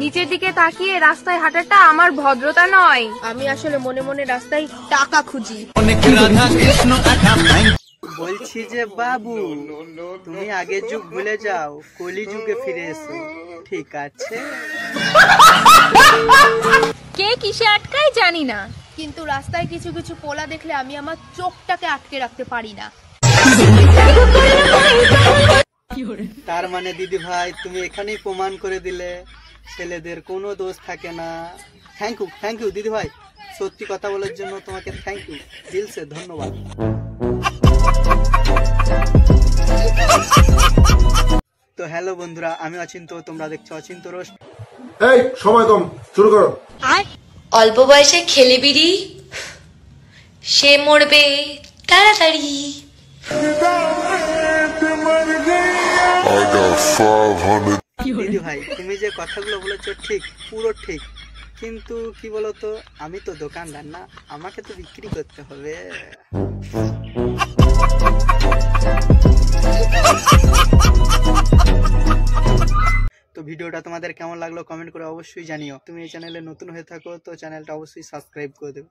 নিচের দিকে তাকিয়ে রাস্তায় হাঁটাটা আমার ভদ্রতা নয়। আমি আসলে মনে মনে রাস্তায় টাকা খুঁজি। বলছি যে বাবু, তুমি আগের যুগ ভুলে যাও, কলি যুগে ফিরে এসো, ঠিক আছে? কে কিসে আটকায় জানি না, কিন্তু রাস্তায় কিছু কিছু পোলা দেখলে আমি আমার চোখটাকে আটকে রাখতে পারি না। তার মানে দিদি ভাই, তুমি এখানেই প্রমাণ করে দিলে ছেলেদের কোনো দোষ থাকে না। থ্যাংক ইউ দিদি ভাই, সত্যি কথা বলার জন্য তোমাকে থ্যাংক ইউ, দিল সে ধন্যবাদ। তো হ্যালো বন্ধুরা, আমি অচিন্ত, তোমরা দেখছো অচিন্ত রোস্ট। এই সময় কম, শুরু করো। অল্প বয়সে খেলে বিড়ি, সে মরবে তাড়াতাড়ি। দিদি ভাই, তুমি যে কথাগুলো বলেছো ঠিক, পুরো ঠিক, কিন্তু কি বলতো, আমি তো দোকানদার না, আমাকে তো বিক্রি করতে হবে। তো ভিডিওটা তোমাদের কেমন লাগলো কমেন্ট করে অবশ্যই জানিও। তুমি এই চ্যানেলে নতুন হয়ে থাকো তো চ্যানেলটা অবশ্যই সাবস্ক্রাইব করে দেবে।